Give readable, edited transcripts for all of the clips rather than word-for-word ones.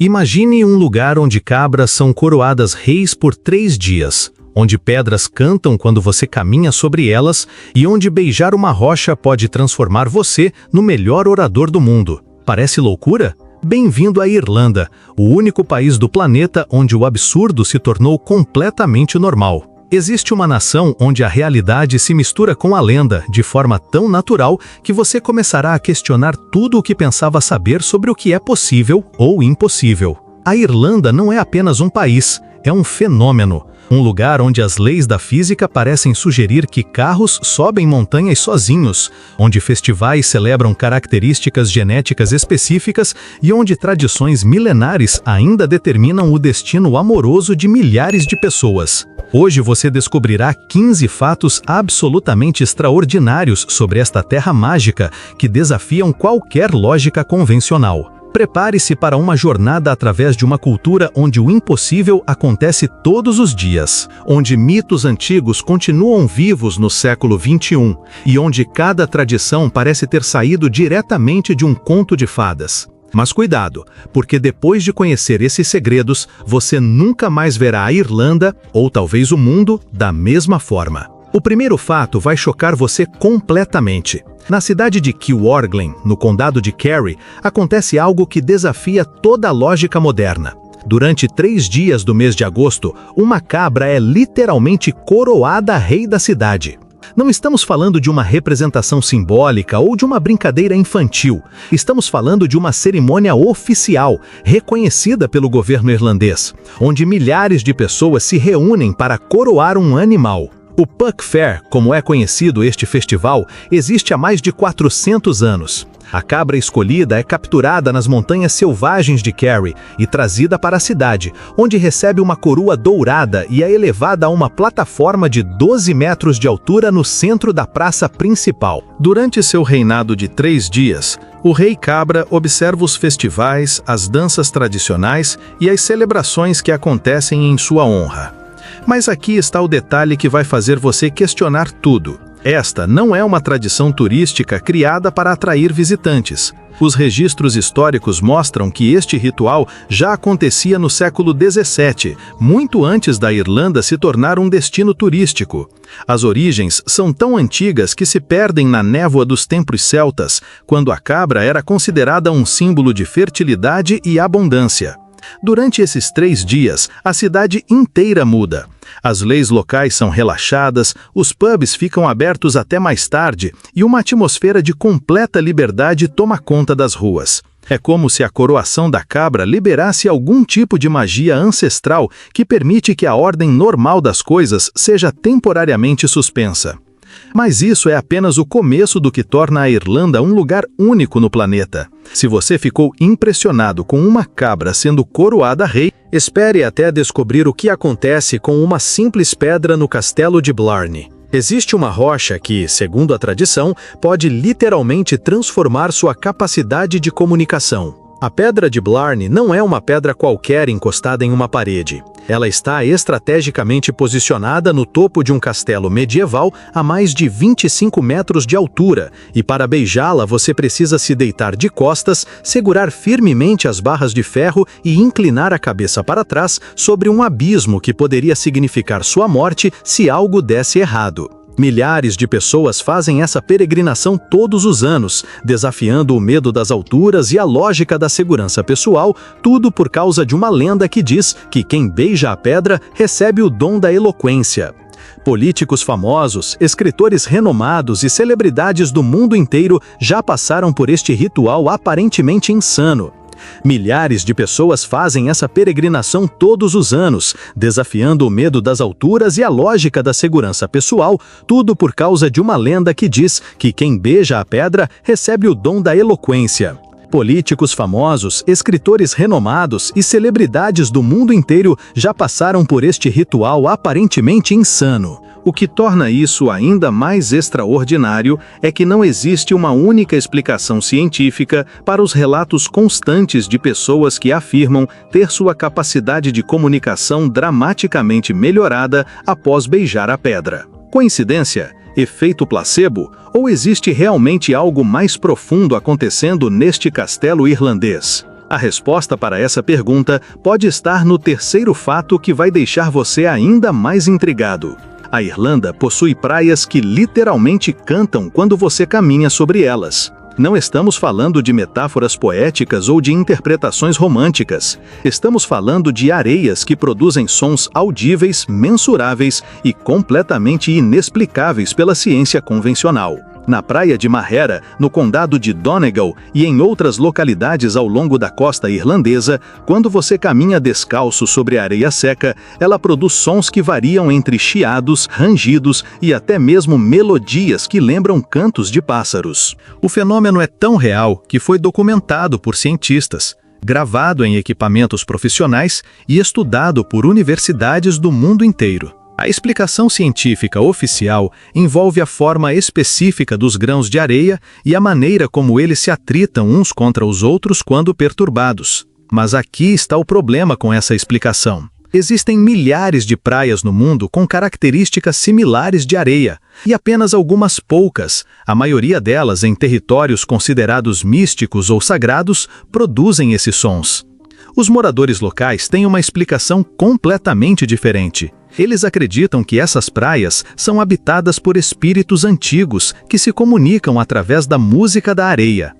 Imagine um lugar onde cabras são coroadas reis por 3 dias, onde pedras cantam quando você caminha sobre elas e onde beijar uma rocha pode transformar você no melhor orador do mundo. Parece loucura? Bem-vindo à Irlanda, o único país do planeta onde o absurdo se tornou completamente normal. Existe uma nação onde a realidade se mistura com a lenda de forma tão natural que você começará a questionar tudo o que pensava saber sobre o que é possível ou impossível. A Irlanda não é apenas um país, é um fenômeno. Um lugar onde as leis da física parecem sugerir que carros sobem montanhas sozinhos, onde festivais celebram características genéticas específicas e onde tradições milenares ainda determinam o destino amoroso de milhares de pessoas. Hoje você descobrirá 15 fatos absolutamente extraordinários sobre esta terra mágica que desafiam qualquer lógica convencional. Prepare-se para uma jornada através de uma cultura onde o impossível acontece todos os dias, onde mitos antigos continuam vivos no século XXI e onde cada tradição parece ter saído diretamente de um conto de fadas. Mas cuidado, porque depois de conhecer esses segredos, você nunca mais verá a Irlanda, ou talvez o mundo, da mesma forma. O primeiro fato vai chocar você completamente. Na cidade de Kilwarglen, no condado de Kerry, acontece algo que desafia toda a lógica moderna. Durante 3 dias do mês de agosto, uma cabra é literalmente coroada rei da cidade. Não estamos falando de uma representação simbólica ou de uma brincadeira infantil. Estamos falando de uma cerimônia oficial, reconhecida pelo governo irlandês, onde milhares de pessoas se reúnem para coroar um animal. O Puck Fair, como é conhecido este festival, existe há mais de 400 anos. A cabra escolhida é capturada nas montanhas selvagens de Kerry e trazida para a cidade, onde recebe uma coroa dourada e é elevada a uma plataforma de 12 metros de altura no centro da praça principal. Durante seu reinado de 3 dias, o rei cabra observa os festivais, as danças tradicionais e as celebrações que acontecem em sua honra. Mas aqui está o detalhe que vai fazer você questionar tudo. Esta não é uma tradição turística criada para atrair visitantes. Os registros históricos mostram que este ritual já acontecia no século XVII, muito antes da Irlanda se tornar um destino turístico. As origens são tão antigas que se perdem na névoa dos tempos celtas, quando a cabra era considerada um símbolo de fertilidade e abundância. Durante esses 3 dias, a cidade inteira muda. As leis locais são relaxadas, os pubs ficam abertos até mais tarde e uma atmosfera de completa liberdade toma conta das ruas. É como se a coroação da cabra liberasse algum tipo de magia ancestral que permite que a ordem normal das coisas seja temporariamente suspensa. Mas isso é apenas o começo do que torna a Irlanda um lugar único no planeta. Se você ficou impressionado com uma cabra sendo coroada rei, espere até descobrir o que acontece com uma simples pedra no castelo de Blarney. Existe uma rocha que, segundo a tradição, pode literalmente transformar sua capacidade de comunicação. A pedra de Blarney não é uma pedra qualquer encostada em uma parede. Ela está estrategicamente posicionada no topo de um castelo medieval a mais de 25 metros de altura, e para beijá-la você precisa se deitar de costas, segurar firmemente as barras de ferro e inclinar a cabeça para trás sobre um abismo que poderia significar sua morte se algo desse errado. Milhares de pessoas fazem essa peregrinação todos os anos, desafiando o medo das alturas e a lógica da segurança pessoal, tudo por causa de uma lenda que diz que quem beija a pedra recebe o dom da eloquência. Políticos famosos, escritores renomados e celebridades do mundo inteiro já passaram por este ritual aparentemente insano. Milhares de pessoas fazem essa peregrinação todos os anos, desafiando o medo das alturas e a lógica da segurança pessoal, tudo por causa de uma lenda que diz que quem beija a pedra recebe o dom da eloquência. Políticos famosos, escritores renomados e celebridades do mundo inteiro já passaram por este ritual aparentemente insano. O que torna isso ainda mais extraordinário é que não existe uma única explicação científica para os relatos constantes de pessoas que afirmam ter sua capacidade de comunicação dramaticamente melhorada após beijar a pedra. Coincidência? Efeito placebo? Ou existe realmente algo mais profundo acontecendo neste castelo irlandês? A resposta para essa pergunta pode estar no terceiro fato que vai deixar você ainda mais intrigado. A Irlanda possui praias que literalmente cantam quando você caminha sobre elas. Não estamos falando de metáforas poéticas ou de interpretações românticas. Estamos falando de areias que produzem sons audíveis, mensuráveis e completamente inexplicáveis pela ciência convencional. Na praia de Mahera, no condado de Donegal e em outras localidades ao longo da costa irlandesa, quando você caminha descalço sobre a areia seca, ela produz sons que variam entre chiados, rangidos e até mesmo melodias que lembram cantos de pássaros. O fenômeno é tão real que foi documentado por cientistas, gravado em equipamentos profissionais e estudado por universidades do mundo inteiro. A explicação científica oficial envolve a forma específica dos grãos de areia e a maneira como eles se atritam uns contra os outros quando perturbados. Mas aqui está o problema com essa explicação. Existem milhares de praias no mundo com características similares de areia, e apenas algumas poucas, a maioria delas em territórios considerados místicos ou sagrados, produzem esses sons. Os moradores locais têm uma explicação completamente diferente. Eles acreditam que essas praias são habitadas por espíritos antigos que se comunicam através da música da areia.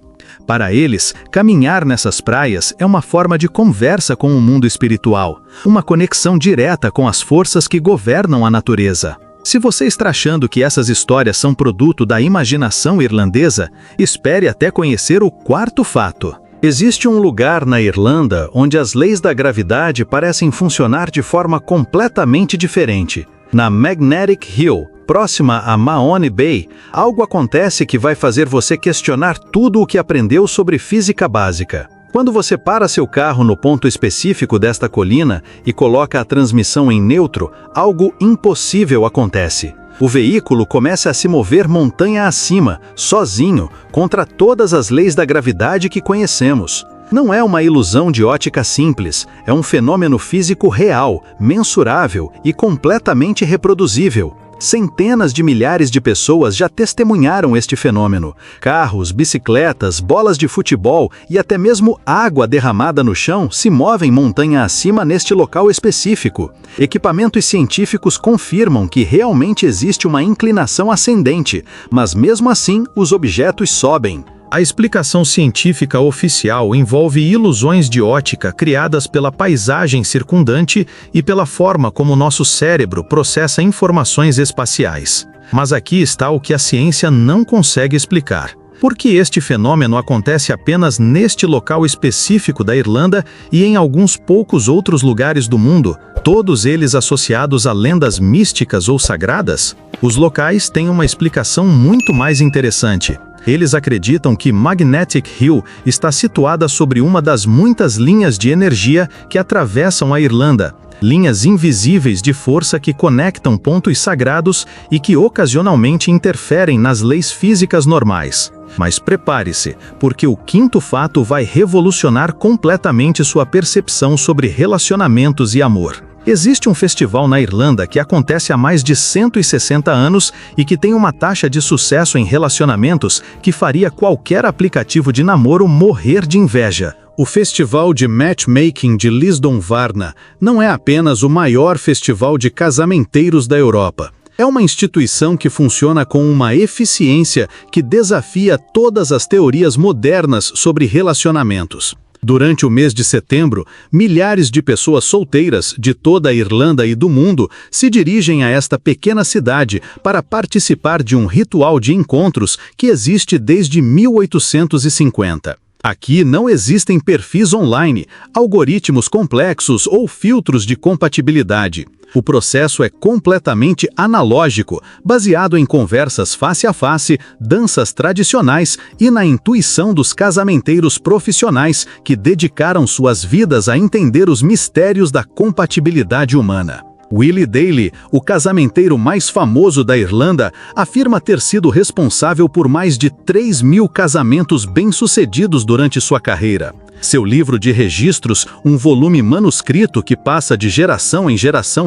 Para eles, caminhar nessas praias é uma forma de conversa com o mundo espiritual, uma conexão direta com as forças que governam a natureza. Se você está achando que essas histórias são produto da imaginação irlandesa, espere até conhecer o quarto fato. Existe um lugar na Irlanda onde as leis da gravidade parecem funcionar de forma completamente diferente. Na Magnetic Hill, próxima a Mahone Bay, algo acontece que vai fazer você questionar tudo o que aprendeu sobre física básica. Quando você para seu carro no ponto específico desta colina e coloca a transmissão em neutro, algo impossível acontece. O veículo começa a se mover montanha acima, sozinho, contra todas as leis da gravidade que conhecemos. Não é uma ilusão de ótica simples, é um fenômeno físico real, mensurável e completamente reproduzível. Centenas de milhares de pessoas já testemunharam este fenômeno. Carros, bicicletas, bolas de futebol e até mesmo água derramada no chão se movem montanha acima neste local específico. Equipamentos científicos confirmam que realmente existe uma inclinação ascendente, mas mesmo assim os objetos sobem. A explicação científica oficial envolve ilusões de ótica criadas pela paisagem circundante e pela forma como nosso cérebro processa informações espaciais. Mas aqui está o que a ciência não consegue explicar. Por que este fenômeno acontece apenas neste local específico da Irlanda e em alguns poucos outros lugares do mundo, todos eles associados a lendas místicas ou sagradas? Os locais têm uma explicação muito mais interessante. Eles acreditam que Magnetic Hill está situada sobre uma das muitas linhas de energia que atravessam a Irlanda, linhas invisíveis de força que conectam pontos sagrados e que ocasionalmente interferem nas leis físicas normais. Mas prepare-se, porque o quinto fato vai revolucionar completamente sua percepção sobre relacionamentos e amor. Existe um festival na Irlanda que acontece há mais de 160 anos e que tem uma taxa de sucesso em relacionamentos que faria qualquer aplicativo de namoro morrer de inveja. O Festival de Matchmaking de Lisdoonvarna não é apenas o maior festival de casamenteiros da Europa. É uma instituição que funciona com uma eficiência que desafia todas as teorias modernas sobre relacionamentos. Durante o mês de setembro, milhares de pessoas solteiras de toda a Irlanda e do mundo se dirigem a esta pequena cidade para participar de um ritual de encontros que existe desde 1850. Aqui não existem perfis online, algoritmos complexos ou filtros de compatibilidade. O processo é completamente analógico, baseado em conversas face a face, danças tradicionais e na intuição dos casamenteiros profissionais que dedicaram suas vidas a entender os mistérios da compatibilidade humana. Willie Daly, o casamenteiro mais famoso da Irlanda, afirma ter sido responsável por mais de 3.000 casamentos bem-sucedidos durante sua carreira. Seu livro de registros, um volume manuscrito que passa de geração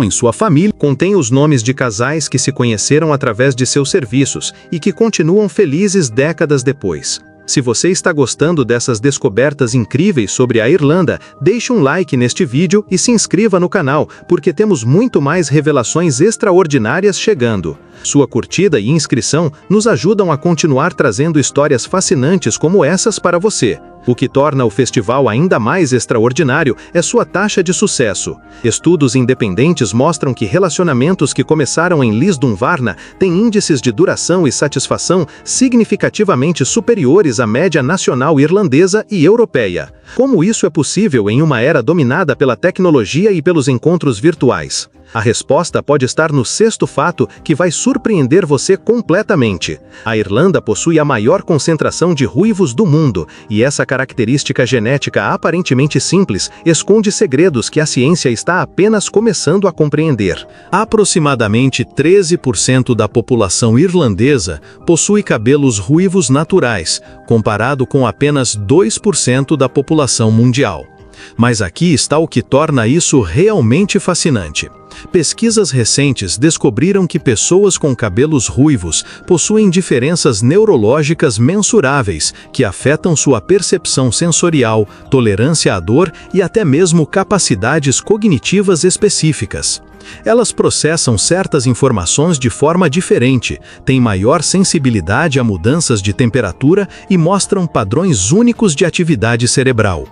em sua família, contém os nomes de casais que se conheceram através de seus serviços e que continuam felizes décadas depois. Se você está gostando dessas descobertas incríveis sobre a Irlanda, deixe um like neste vídeo e se inscreva no canal, porque temos muito mais revelações extraordinárias chegando. Sua curtida e inscrição nos ajudam a continuar trazendo histórias fascinantes como essas para você. O que torna o festival ainda mais extraordinário é sua taxa de sucesso. Estudos independentes mostram que relacionamentos que começaram em Lisdoonvarna têm índices de duração e satisfação significativamente superiores à média nacional irlandesa e europeia. Como isso é possível em uma era dominada pela tecnologia e pelos encontros virtuais? A resposta pode estar no sexto fato que vai surpreender você completamente. A Irlanda possui a maior concentração de ruivos do mundo, e essa característica genética aparentemente simples esconde segredos que a ciência está apenas começando a compreender. Aproximadamente 13% da população irlandesa possui cabelos ruivos naturais, comparado com apenas 2% da população mundial. Mas aqui está o que torna isso realmente fascinante. Pesquisas recentes descobriram que pessoas com cabelos ruivos possuem diferenças neurológicas mensuráveis que afetam sua percepção sensorial, tolerância à dor e até mesmo capacidades cognitivas específicas. Elas processam certas informações de forma diferente, têm maior sensibilidade a mudanças de temperatura e mostram padrões únicos de atividade cerebral.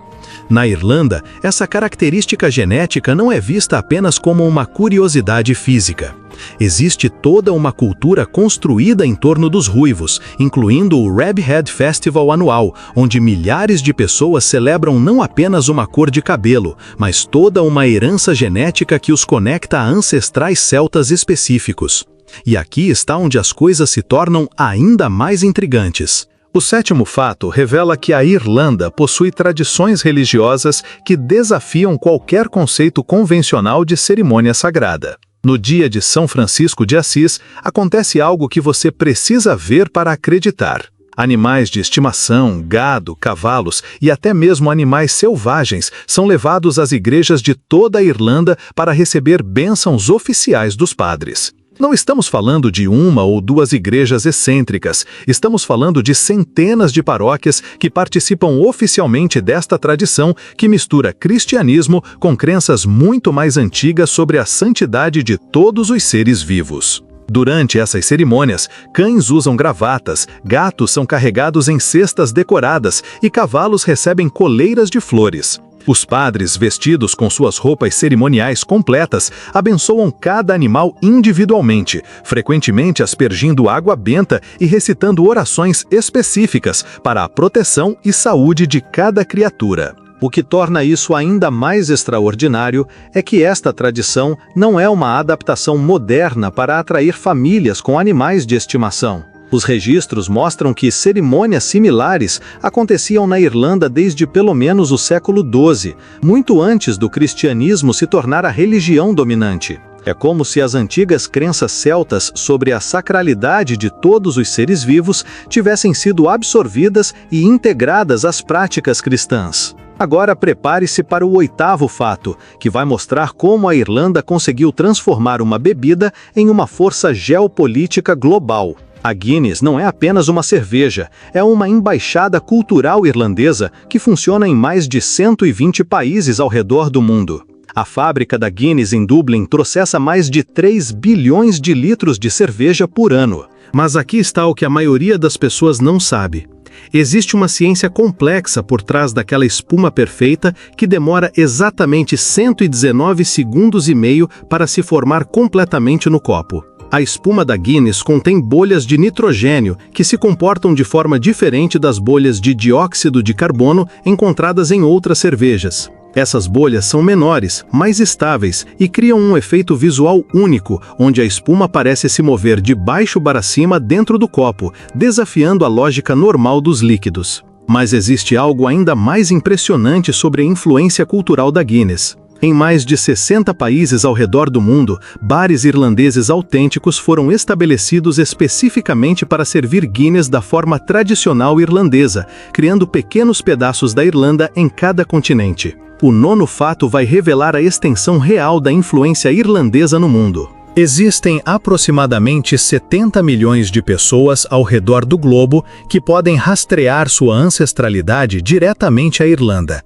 Na Irlanda, essa característica genética não é vista apenas como uma curiosidade física. Existe toda uma cultura construída em torno dos ruivos, incluindo o Rabhead Festival anual, onde milhares de pessoas celebram não apenas uma cor de cabelo, mas toda uma herança genética que os conecta a ancestrais celtas específicos. E aqui está onde as coisas se tornam ainda mais intrigantes. O sétimo fato revela que a Irlanda possui tradições religiosas que desafiam qualquer conceito convencional de cerimônia sagrada. No dia de São Francisco de Assis, acontece algo que você precisa ver para acreditar. Animais de estimação, gado, cavalos e até mesmo animais selvagens são levados às igrejas de toda a Irlanda para receber bênçãos oficiais dos padres. Não estamos falando de uma ou duas igrejas excêntricas, estamos falando de centenas de paróquias que participam oficialmente desta tradição que mistura cristianismo com crenças muito mais antigas sobre a santidade de todos os seres vivos. Durante essas cerimônias, cães usam gravatas, gatos são carregados em cestas decoradas e cavalos recebem coleiras de flores. Os padres, vestidos com suas roupas cerimoniais completas, abençoam cada animal individualmente, frequentemente aspergindo água benta e recitando orações específicas para a proteção e saúde de cada criatura. O que torna isso ainda mais extraordinário é que esta tradição não é uma adaptação moderna para atrair famílias com animais de estimação. Os registros mostram que cerimônias similares aconteciam na Irlanda desde pelo menos o século XII, muito antes do cristianismo se tornar a religião dominante. É como se as antigas crenças celtas sobre a sacralidade de todos os seres vivos tivessem sido absorvidas e integradas às práticas cristãs. Agora prepare-se para o oitavo fato, que vai mostrar como a Irlanda conseguiu transformar uma bebida em uma força geopolítica global. A Guinness não é apenas uma cerveja, é uma embaixada cultural irlandesa que funciona em mais de 120 países ao redor do mundo. A fábrica da Guinness em Dublin processa mais de 3 bilhões de litros de cerveja por ano. Mas aqui está o que a maioria das pessoas não sabe. Existe uma ciência complexa por trás daquela espuma perfeita que demora exatamente 119 segundos e meio para se formar completamente no copo. A espuma da Guinness contém bolhas de nitrogênio que se comportam de forma diferente das bolhas de dióxido de carbono encontradas em outras cervejas. Essas bolhas são menores, mais estáveis e criam um efeito visual único, onde a espuma parece se mover de baixo para cima dentro do copo, desafiando a lógica normal dos líquidos. Mas existe algo ainda mais impressionante sobre a influência cultural da Guinness. Em mais de 60 países ao redor do mundo, bares irlandeses autênticos foram estabelecidos especificamente para servir Guinness da forma tradicional irlandesa, criando pequenos pedaços da Irlanda em cada continente. O nono fato vai revelar a extensão real da influência irlandesa no mundo. Existem aproximadamente 70 milhões de pessoas ao redor do globo que podem rastrear sua ancestralidade diretamente à Irlanda.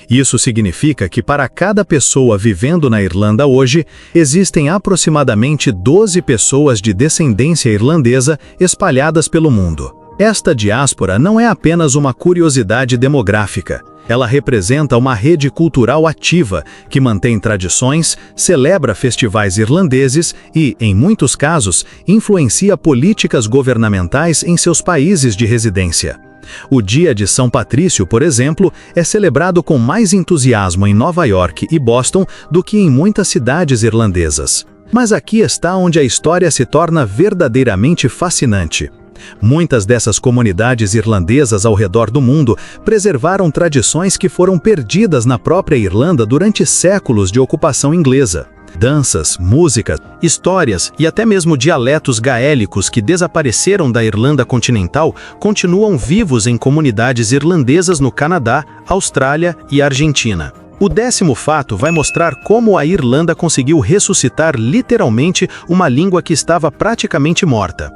Isso significa que para cada pessoa vivendo na Irlanda hoje, existem aproximadamente 12 pessoas de descendência irlandesa espalhadas pelo mundo. Esta diáspora não é apenas uma curiosidade demográfica. Ela representa uma rede cultural ativa que mantém tradições, celebra festivais irlandeses e, em muitos casos, influencia políticas governamentais em seus países de residência. O Dia de São Patrício, por exemplo, é celebrado com mais entusiasmo em Nova York e Boston do que em muitas cidades irlandesas. Mas aqui está onde a história se torna verdadeiramente fascinante. Muitas dessas comunidades irlandesas ao redor do mundo preservaram tradições que foram perdidas na própria Irlanda durante séculos de ocupação inglesa. Danças, músicas, histórias e até mesmo dialetos gaélicos que desapareceram da Irlanda continental continuam vivos em comunidades irlandesas no Canadá, Austrália e Argentina. O 10º fato vai mostrar como a Irlanda conseguiu ressuscitar literalmente uma língua que estava praticamente morta.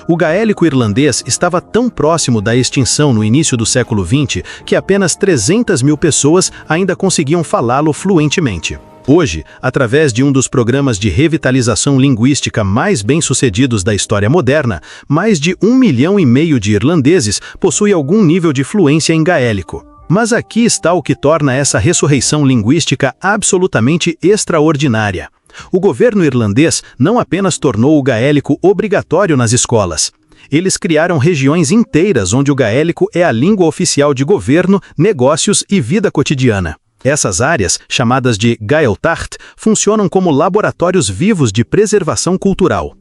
O gaélico irlandês estava tão próximo da extinção no início do século XX que apenas 300 mil pessoas ainda conseguiam falá-lo fluentemente. Hoje, através de um dos programas de revitalização linguística mais bem-sucedidos da história moderna, mais de 1,5 milhão de irlandeses possuem algum nível de fluência em gaélico. Mas aqui está o que torna essa ressurreição linguística absolutamente extraordinária. O governo irlandês não apenas tornou o gaélico obrigatório nas escolas. Eles criaram regiões inteiras onde o gaélico é a língua oficial de governo, negócios e vida cotidiana. Essas áreas, chamadas de Gaeltacht, funcionam como laboratórios vivos de preservação cultural.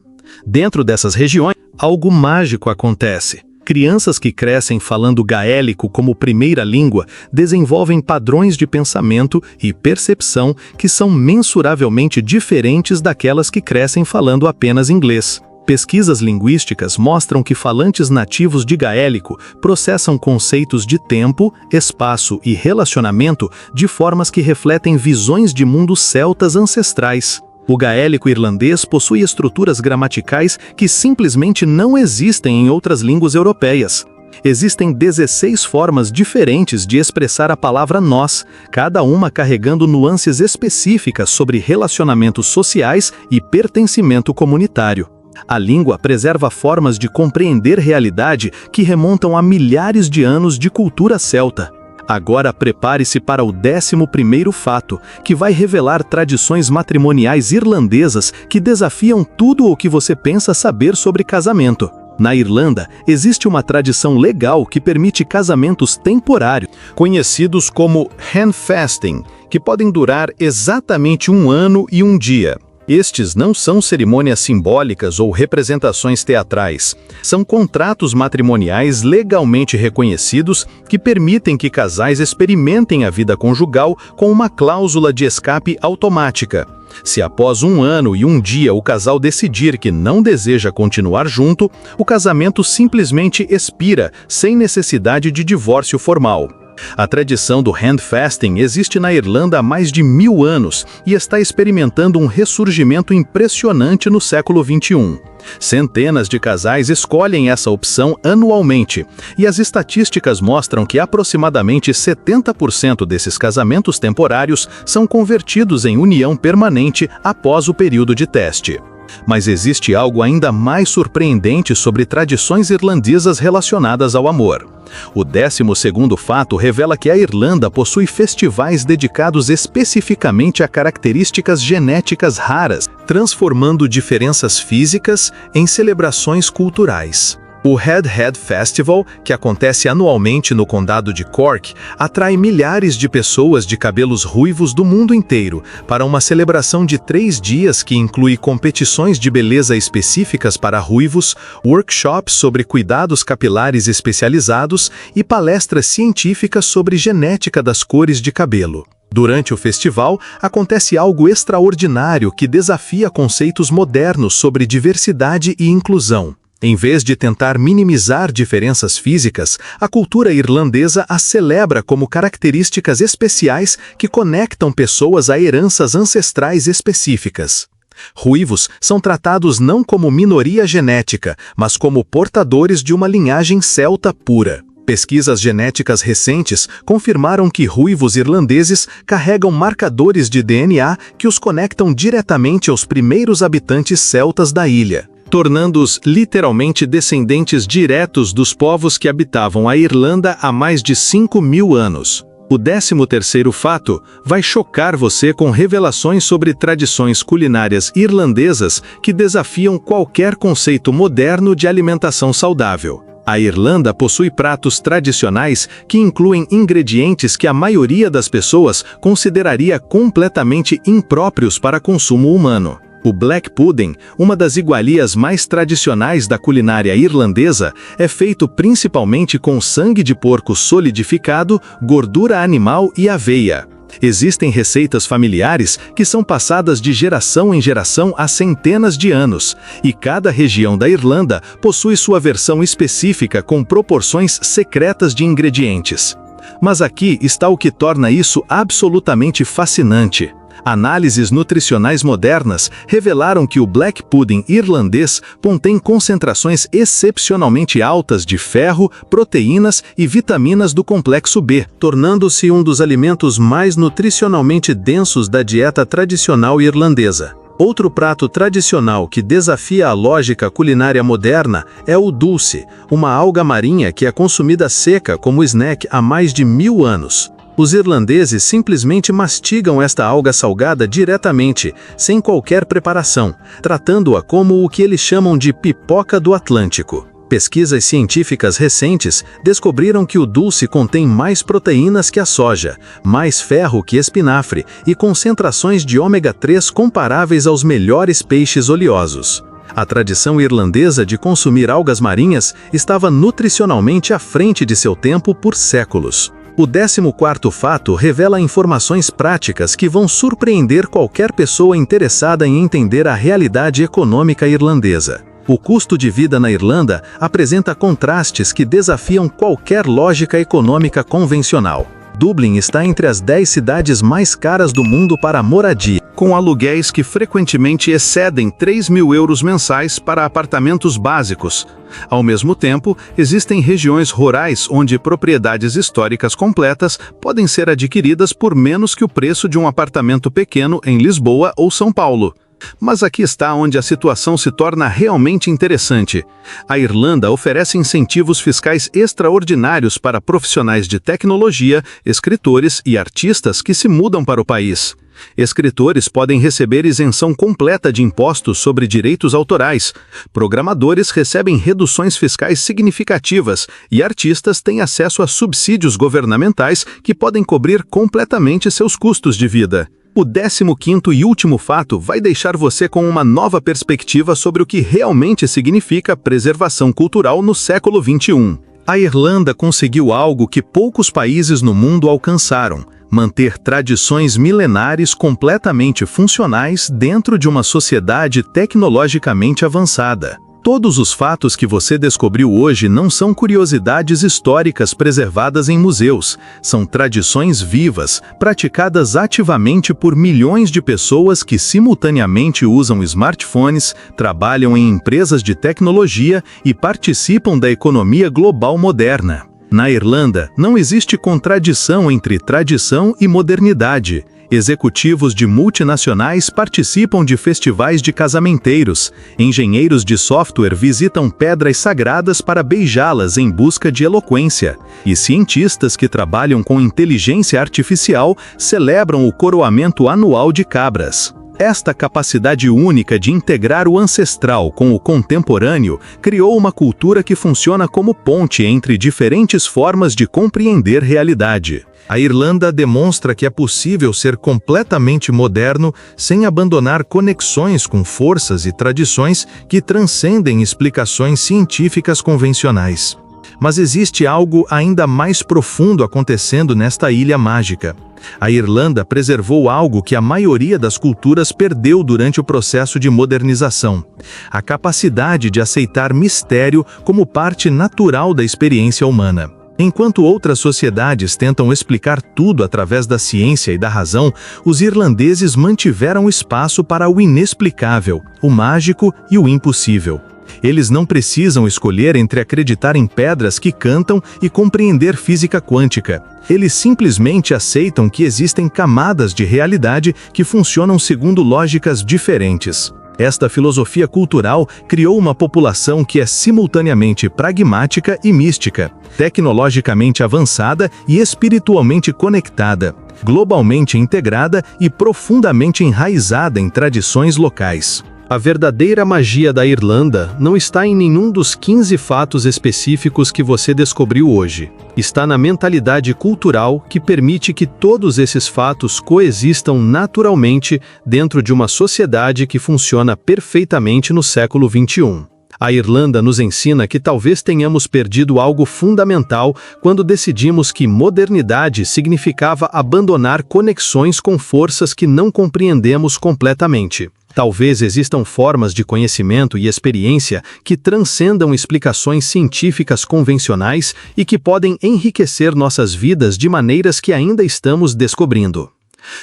Dentro dessas regiões, algo mágico acontece. Crianças que crescem falando gaélico como primeira língua desenvolvem padrões de pensamento e percepção que são mensuravelmente diferentes daquelas que crescem falando apenas inglês. Pesquisas linguísticas mostram que falantes nativos de gaélico processam conceitos de tempo, espaço e relacionamento de formas que refletem visões de mundos celtas ancestrais. O gaélico irlandês possui estruturas gramaticais que simplesmente não existem em outras línguas europeias. Existem 16 formas diferentes de expressar a palavra nós, cada uma carregando nuances específicas sobre relacionamentos sociais e pertencimento comunitário. A língua preserva formas de compreender realidade que remontam a milhares de anos de cultura celta. Agora prepare-se para o 11º fato, que vai revelar tradições matrimoniais irlandesas que desafiam tudo o que você pensa saber sobre casamento. Na Irlanda, existe uma tradição legal que permite casamentos temporários, conhecidos como handfasting, que podem durar exatamente 1 ano e 1 dia. Estes não são cerimônias simbólicas ou representações teatrais. São contratos matrimoniais legalmente reconhecidos que permitem que casais experimentem a vida conjugal com uma cláusula de escape automática. Se após 1 ano e 1 dia o casal decidir que não deseja continuar junto, o casamento simplesmente expira, sem necessidade de divórcio formal. A tradição do handfasting existe na Irlanda há mais de 1000 anos e está experimentando um ressurgimento impressionante no século XXI. Centenas de casais escolhem essa opção anualmente, e as estatísticas mostram que aproximadamente 70% desses casamentos temporários são convertidos em união permanente após o período de teste. Mas existe algo ainda mais surpreendente sobre tradições irlandesas relacionadas ao amor. O 12º fato revela que a Irlanda possui festivais dedicados especificamente a características genéticas raras, transformando diferenças físicas em celebrações culturais. O Red Head Festival, que acontece anualmente no condado de Cork, atrai milhares de pessoas de cabelos ruivos do mundo inteiro para uma celebração de 3 dias que inclui competições de beleza específicas para ruivos, workshops sobre cuidados capilares especializados e palestras científicas sobre genética das cores de cabelo. Durante o festival, acontece algo extraordinário que desafia conceitos modernos sobre diversidade e inclusão. Em vez de tentar minimizar diferenças físicas, a cultura irlandesa as celebra como características especiais que conectam pessoas a heranças ancestrais específicas. Ruivos são tratados não como minoria genética, mas como portadores de uma linhagem celta pura. Pesquisas genéticas recentes confirmaram que ruivos irlandeses carregam marcadores de DNA que os conectam diretamente aos primeiros habitantes celtas da ilha, tornando-os literalmente descendentes diretos dos povos que habitavam a Irlanda há mais de 5.000 anos. O 13º fato vai chocar você com revelações sobre tradições culinárias irlandesas que desafiam qualquer conceito moderno de alimentação saudável. A Irlanda possui pratos tradicionais que incluem ingredientes que a maioria das pessoas consideraria completamente impróprios para consumo humano. O Black Pudding, uma das iguarias mais tradicionais da culinária irlandesa, é feito principalmente com sangue de porco solidificado, gordura animal e aveia. Existem receitas familiares que são passadas de geração em geração há centenas de anos, e cada região da Irlanda possui sua versão específica com proporções secretas de ingredientes. Mas aqui está o que torna isso absolutamente fascinante. Análises nutricionais modernas revelaram que o Black Pudding irlandês contém concentrações excepcionalmente altas de ferro, proteínas e vitaminas do complexo B, tornando-se um dos alimentos mais nutricionalmente densos da dieta tradicional irlandesa. Outro prato tradicional que desafia a lógica culinária moderna é o dulce, uma alga marinha que é consumida seca como snack há mais de 1000 anos. Os irlandeses simplesmente mastigam esta alga salgada diretamente, sem qualquer preparação, tratando-a como o que eles chamam de pipoca do Atlântico. Pesquisas científicas recentes descobriram que o dulce contém mais proteínas que a soja, mais ferro que espinafre e concentrações de ômega 3 comparáveis aos melhores peixes oleosos. A tradição irlandesa de consumir algas marinhas estava nutricionalmente à frente de seu tempo por séculos. O 14º fato revela informações práticas que vão surpreender qualquer pessoa interessada em entender a realidade econômica irlandesa. O custo de vida na Irlanda apresenta contrastes que desafiam qualquer lógica econômica convencional. Dublin está entre as 10 cidades mais caras do mundo para a moradia, com aluguéis que frequentemente excedem 3.000 euros mensais para apartamentos básicos. Ao mesmo tempo, existem regiões rurais onde propriedades históricas completas podem ser adquiridas por menos que o preço de um apartamento pequeno em Lisboa ou São Paulo. Mas aqui está onde a situação se torna realmente interessante. A Irlanda oferece incentivos fiscais extraordinários para profissionais de tecnologia, escritores e artistas que se mudam para o país. Escritores podem receber isenção completa de impostos sobre direitos autorais, programadores recebem reduções fiscais significativas e artistas têm acesso a subsídios governamentais que podem cobrir completamente seus custos de vida. O 15º e último fato vai deixar você com uma nova perspectiva sobre o que realmente significa preservação cultural no século XXI. A Irlanda conseguiu algo que poucos países no mundo alcançaram: manter tradições milenares completamente funcionais dentro de uma sociedade tecnologicamente avançada. Todos os fatos que você descobriu hoje não são curiosidades históricas preservadas em museus, são tradições vivas, praticadas ativamente por milhões de pessoas que simultaneamente usam smartphones, trabalham em empresas de tecnologia e participam da economia global moderna. Na Irlanda, não existe contradição entre tradição e modernidade. Executivos de multinacionais participam de festivais de casamenteiros, engenheiros de software visitam pedras sagradas para beijá-las em busca de eloquência, e cientistas que trabalham com inteligência artificial celebram o coroamento anual de cabras. Esta capacidade única de integrar o ancestral com o contemporâneo criou uma cultura que funciona como ponte entre diferentes formas de compreender realidade. A Irlanda demonstra que é possível ser completamente moderno sem abandonar conexões com forças e tradições que transcendem explicações científicas convencionais. Mas existe algo ainda mais profundo acontecendo nesta ilha mágica. A Irlanda preservou algo que a maioria das culturas perdeu durante o processo de modernização: a capacidade de aceitar mistério como parte natural da experiência humana. Enquanto outras sociedades tentam explicar tudo através da ciência e da razão, os irlandeses mantiveram espaço para o inexplicável, o mágico e o impossível. Eles não precisam escolher entre acreditar em pedras que cantam e compreender física quântica. Eles simplesmente aceitam que existem camadas de realidade que funcionam segundo lógicas diferentes. Esta filosofia cultural criou uma população que é simultaneamente pragmática e mística, tecnologicamente avançada e espiritualmente conectada, globalmente integrada e profundamente enraizada em tradições locais. A verdadeira magia da Irlanda não está em nenhum dos 15 fatos específicos que você descobriu hoje. Está na mentalidade cultural que permite que todos esses fatos coexistam naturalmente dentro de uma sociedade que funciona perfeitamente no século XXI. A Irlanda nos ensina que talvez tenhamos perdido algo fundamental quando decidimos que modernidade significava abandonar conexões com forças que não compreendemos completamente. Talvez existam formas de conhecimento e experiência que transcendam explicações científicas convencionais e que podem enriquecer nossas vidas de maneiras que ainda estamos descobrindo.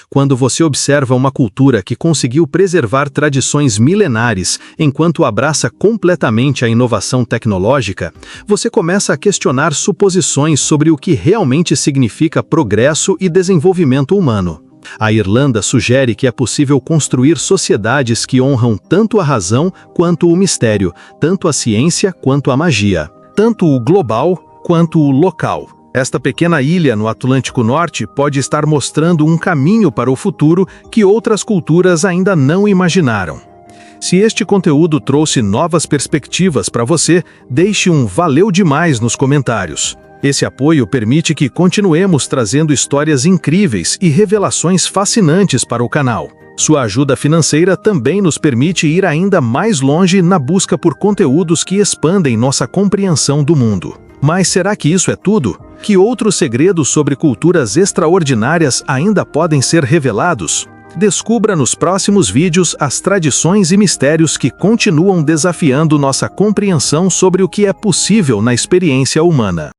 Quando você observa uma cultura que conseguiu preservar tradições milenares enquanto abraça completamente a inovação tecnológica, você começa a questionar suposições sobre o que realmente significa progresso e desenvolvimento humano. A Irlanda sugere que é possível construir sociedades que honram tanto a razão quanto o mistério, tanto a ciência quanto a magia, tanto o global quanto o local. Esta pequena ilha no Atlântico Norte pode estar mostrando um caminho para o futuro que outras culturas ainda não imaginaram. Se este conteúdo trouxe novas perspectivas para você, deixe um valeu demais nos comentários. Esse apoio permite que continuemos trazendo histórias incríveis e revelações fascinantes para o canal. Sua ajuda financeira também nos permite ir ainda mais longe na busca por conteúdos que expandem nossa compreensão do mundo. Mas será que isso é tudo? Que outros segredos sobre culturas extraordinárias ainda podem ser revelados? Descubra nos próximos vídeos as tradições e mistérios que continuam desafiando nossa compreensão sobre o que é possível na experiência humana.